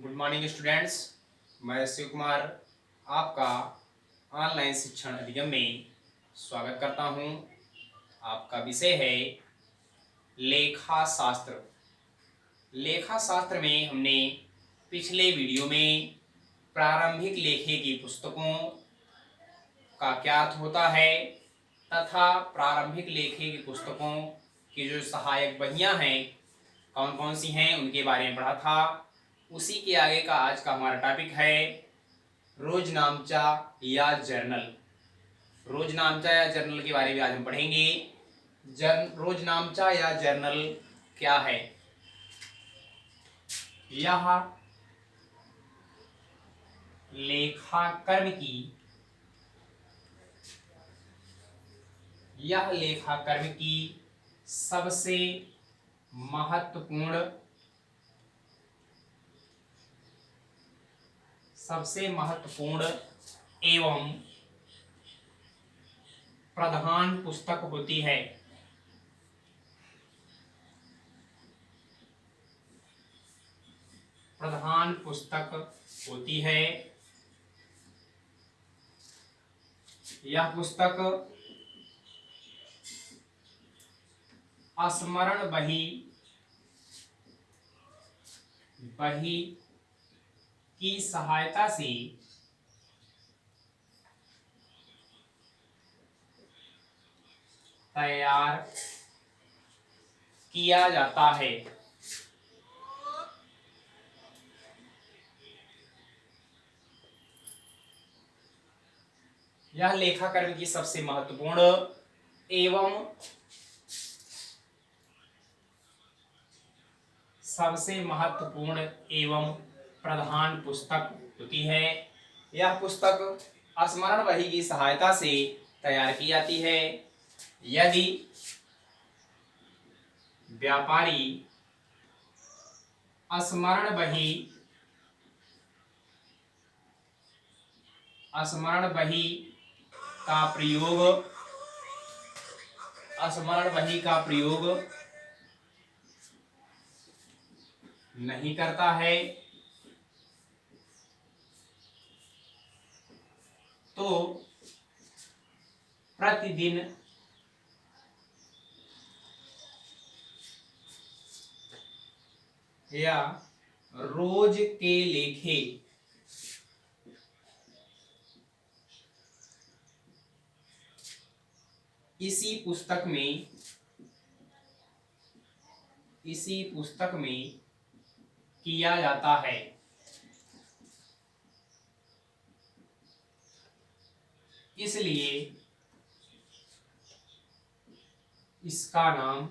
Good morning students. मैं शिव कुमार आपका online शिक्षण अधिगम में स्वागत करता हूं। आपका विषय है लेखा शास्त्र। लेखा शास्त्र में हमने पिछले वीडियो में प्रारंभिक लेखे की पुस्तकों का क्या अर्थ होता है तथा प्रारंभिक लेखे की पुस्तकों की जो सहायक बहियां हैं कौन कौन सी हैं उनके बारे में पढ़ा था। उसी के आगे का आज का हमारा टॉपिक है रोजनामचा या जर्नल। रोजनामचा या जर्नल के बारे में आज हम पढ़ेंगे। रोजनामचा या जर्नल क्या है? यह लेखाकर्म की सबसे महत्वपूर्ण एवं प्रधान पुस्तक होती है। यह पुस्तक स्मरण बही की सहायता से तैयार किया जाता है। यह लेखाकर्म की सबसे महत्वपूर्ण एवं प्रधान पुस्तक होती है। यह पुस्तक स्मरण बही की सहायता से तैयार की जाती है। यदि व्यापारी स्मरण बही का प्रयोग नहीं करता है तो प्रतिदिन या रोज के लेखे इसी पुस्तक में किया जाता है। इसलिए इसका नाम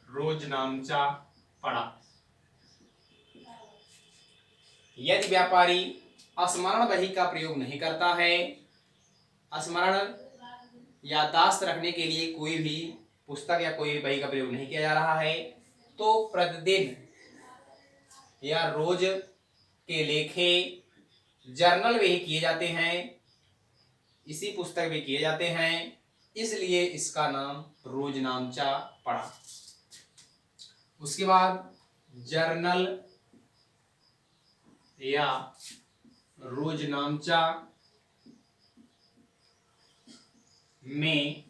रोजनामचा पड़ा। यदि व्यापारी स्मरण बही का प्रयोग नहीं करता है, स्मरण याददाश्त रखने के लिए कोई भी पुस्तक या कोई भी बही का प्रयोग नहीं किया जा रहा है, तो प्रतिदिन या रोज के लेखे जर्नल में ही किए जाते हैं, इसी पुस्तक में किए जाते हैं। इसलिए इसका नाम रोजनामचा पड़ा। उसके बाद जर्नल या रोजनामचा में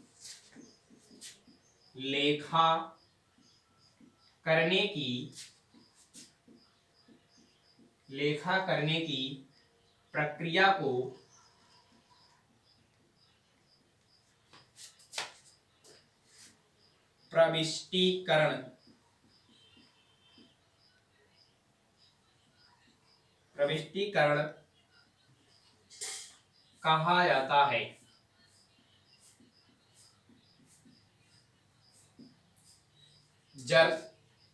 लेखा करने की प्रक्रिया को प्रविष्टिकरण कहा जाता है।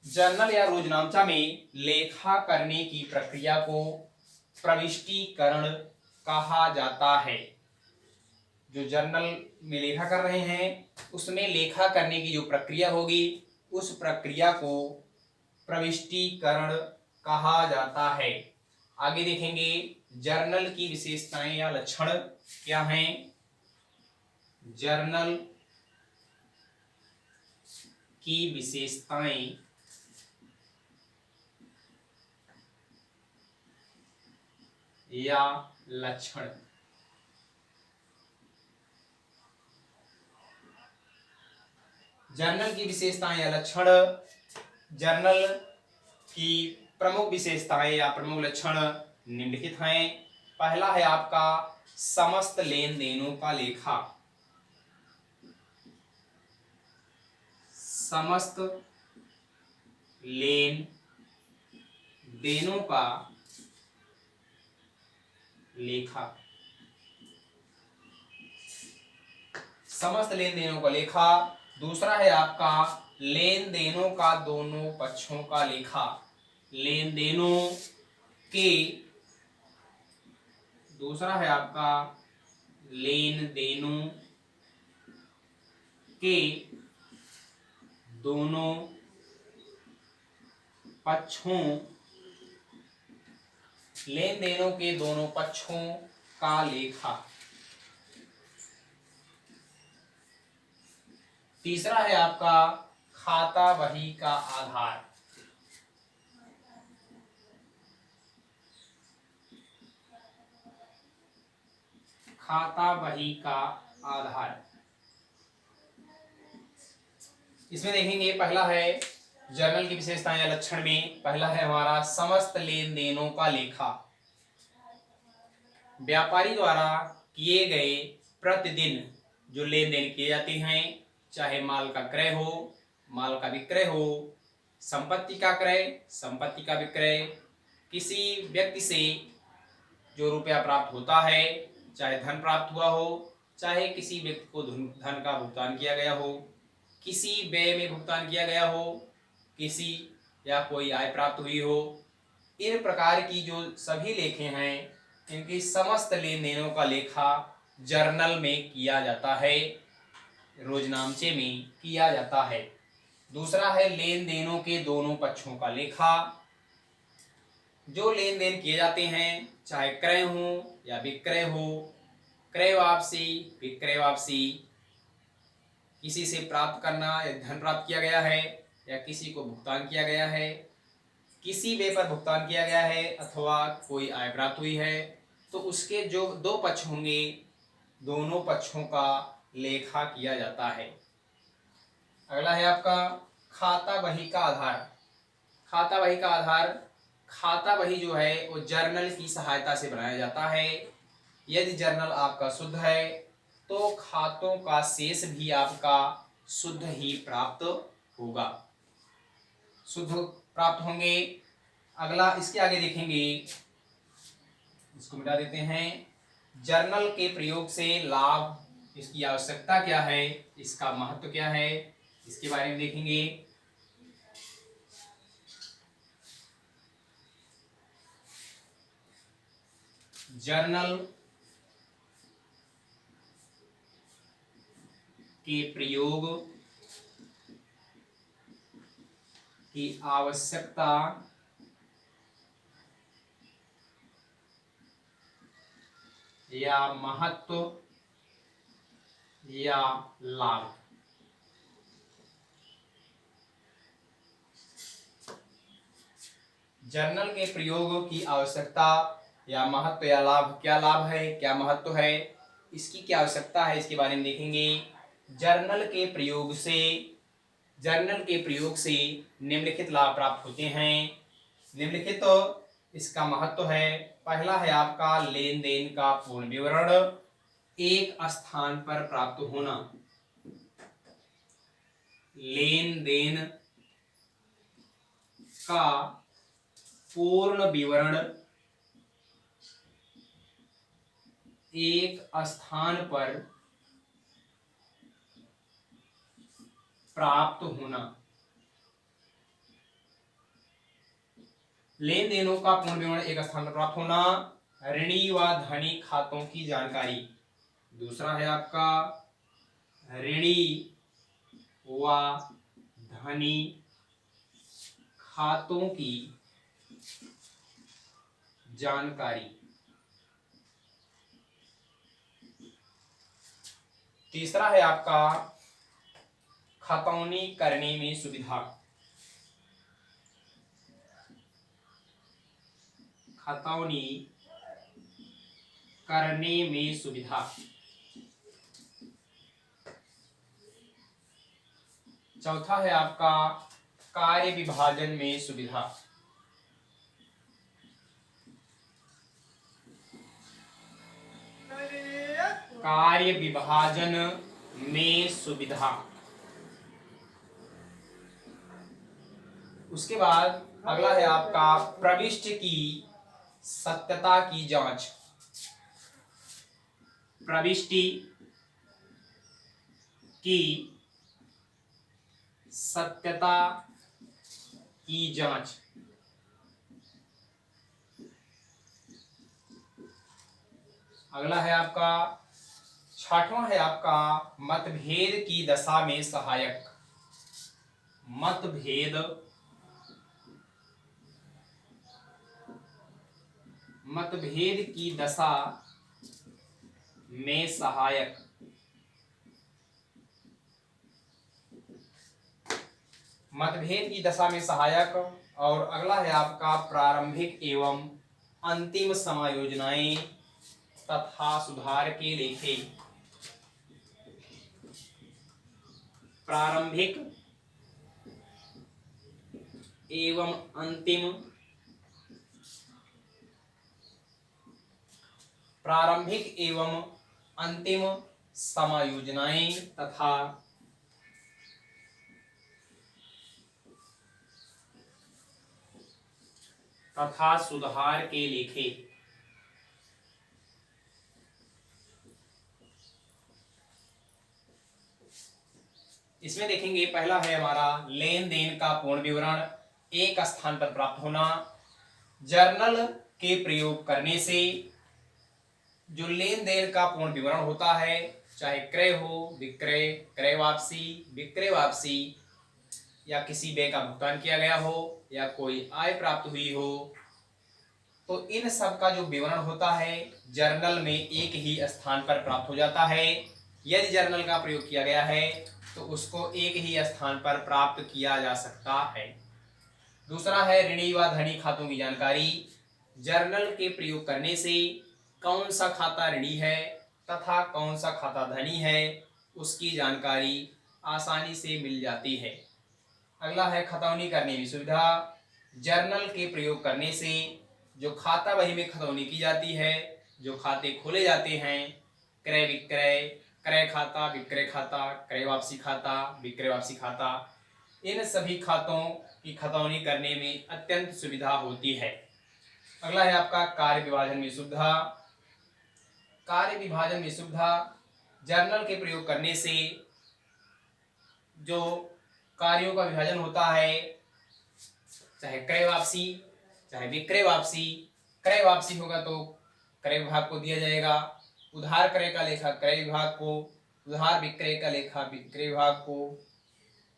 जर्नल या रोजनामचा में लेखा करने की प्रक्रिया को प्रविष्टिकरण कहा जाता है। जो जर्नल में लेखा कर रहे हैं उसमें लेखा करने की जो प्रक्रिया होगी उस प्रक्रिया को प्रविष्टिकरण कहा जाता है। आगे देखेंगे जर्नल की विशेषताएं या लक्षण क्या हैं? जर्नल की विशेषताएं या लक्षण। जर्नल की विशेषताएं या लक्षण। जर्नल की प्रमुख विशेषताएं या प्रमुख लक्षण निम्नलिखित हैं। पहला है आपका समस्त लेन देनों का लेखा। समस्त लेन देनों का लेखा। समस्त लेन देनों का लेखा। दूसरा है आपका लेन देनों का दोनों पक्षों का लेखा। लेन देनों के। दूसरा है आपका लेन देनों के दोनों पक्षों। लेन देनों के दोनों पक्षों का लेखा। तीसरा है आपका खाता बही का आधार। खाता बही का आधार। इसमें देखेंगे पहला है जर्नल की विशेषताएं या लक्षण में पहला है हमारा समस्त लेन देनों का लेखा। व्यापारी द्वारा किए गए प्रतिदिन जो लेन देन किए जाते हैं, चाहे माल का क्रय हो, माल का विक्रय हो, संपत्ति का क्रय, संपत्ति का विक्रय, किसी व्यक्ति से जो रुपया प्राप्त होता है, चाहे धन प्राप्त हुआ हो, चाहे किसी व्यक्ति को धन का भुगतान किया गया हो, किसी व्यय में भुगतान किया गया हो, किसी या कोई आय प्राप्त हुई हो, इन प्रकार की जो सभी लेखे हैं इनकी समस्त लेन देनों का लेखा जर्नल में किया जाता है, रोजनामचे में किया जाता है। दूसरा है लेन देनों के दोनों पक्षों का लेखा। जो लेन देन किए जाते हैं, चाहे क्रय हो या विक्रय हो, क्रय वापसी, विक्रय वापसी, किसी से प्राप्त करना या धन प्राप्त किया गया है या किसी को भुगतान किया गया है, किसी व्यय पर भुगतान किया गया है अथवा कोई आय प्राप्त हुई है, तो उसके जो दो पक्ष होंगे दोनों पक्षों का लेखा किया जाता है। अगला है आपका खाता बही का आधार। खाता बही का आधार। खाता बही जो है वो जर्नल की सहायता से बनाया जाता है। यदि जर्नल आपका शुद्ध है तो खातों का शेष भी आपका शुद्ध ही प्राप्त होगा, शुद्ध प्राप्त होंगे। अगला इसके आगे देखेंगे, इसको मिटा देते हैं। जर्नल के प्रयोग से लाभ, इसकी आवश्यकता क्या है, इसका महत्व क्या है, इसके बारे में देखेंगे। जर्नल के प्रयोग की आवश्यकता या महत्व या लाभ। जर्नल के प्रयोग की आवश्यकता या महत्व या लाभ। क्या लाभ है, क्या महत्व है, इसकी क्या आवश्यकता है, इसके बारे में देखेंगे। जर्नल के प्रयोग से निम्नलिखित लाभ प्राप्त होते हैं। निम्नलिखित इसका महत्व है। पहला है आपका लेन देन का पूर्ण विवरण एक स्थान पर प्राप्त होना। लेन देन का पूर्ण विवरण एक स्थान पर प्राप्त होना। लेन देनों का पूर्ण विवरण एक स्थान पर प्राप्त होना। ऋणी व धनी खातों की जानकारी। दूसरा है आपका ऋणी व धनी खातों की जानकारी। तीसरा है आपका खतौनी करने में सुविधा। खतौनी करने में सुविधा। चौथा है आपका कार्य विभाजन में सुविधा। कार्य विभाजन में सुविधा। उसके बाद अगला है आपका प्रविष्टि की सत्यता की जांच। प्रविष्टि की सत्यता की जांच। अगला है आपका छठवां है आपका मतभेद की दशा में सहायक। मतभेद की दशा में सहायक। मतभेद की दशा में सहायक। और अगला है आपका प्रारंभिक एवं अंतिम समायोजनाएं तथा सुधार के लेखे। प्रारंभिक एवं अंतिम समायोजनाएं तथा सुधार के लेखे। इसमें देखेंगे पहला है हमारा लेन देन का पूर्ण विवरण एक स्थान पर प्राप्त होना। जर्नल के प्रयोग करने से जो लेन देन का पूर्ण विवरण होता है, चाहे क्रय हो, विक्रय, क्रय वापसी, विक्रय वापसी, या किसी व्यय का भुगतान किया गया हो या कोई आय प्राप्त हुई हो, तो इन सब का जो विवरण होता है जर्नल में एक ही स्थान पर प्राप्त हो जाता है। यदि जर्नल का प्रयोग किया गया है तो उसको एक ही स्थान पर प्राप्त किया जा सकता है। दूसरा है ऋणी व धनी खातों की जानकारी। जर्नल के प्रयोग करने से कौन सा खाता ऋणी है तथा कौन सा खाता धनी है उसकी जानकारी आसानी से मिल जाती है। अगला है खतौनी करने में सुविधा। जर्नल के प्रयोग करने से जो खाता बही में खतौनी की जाती है, जो खाते खोले जाते हैं, क्रय विक्रय, क्रय खाता, विक्रय खाता, क्रय वापसी खाता, विक्रय वापसी खाता, इन सभी खातों की खतौनी करने में अत्यंत सुविधा होती है। अगला है आपका कार्य विभाजन में सुविधा। कार्य विभाजन में सुविधा जर्नल के प्रयोग करने से जो कार्यों का विभाजन होता है, चाहे क्रय वापसी, चाहे विक्रय वापसी। क्रय वापसी होगा तो क्रय विभाग को दिया जाएगा, उधार क्रय का लेखा क्रय विभाग को, उधार विक्रय का लेखा विक्रय विभाग को,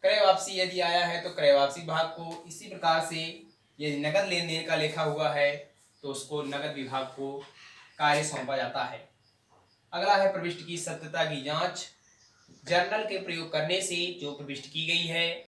क्रय वापसी यदि आया है तो क्रय वापसी विभाग को। इसी प्रकार से यदि नगद लेन देन का लेखा हुआ है तो उसको नगद विभाग को कार्य सौंपा जाता है। अगला है प्रविष्टि की सत्यता की जांच। जर्नल के प्रयोग करने से जो प्रविष्टि की गई है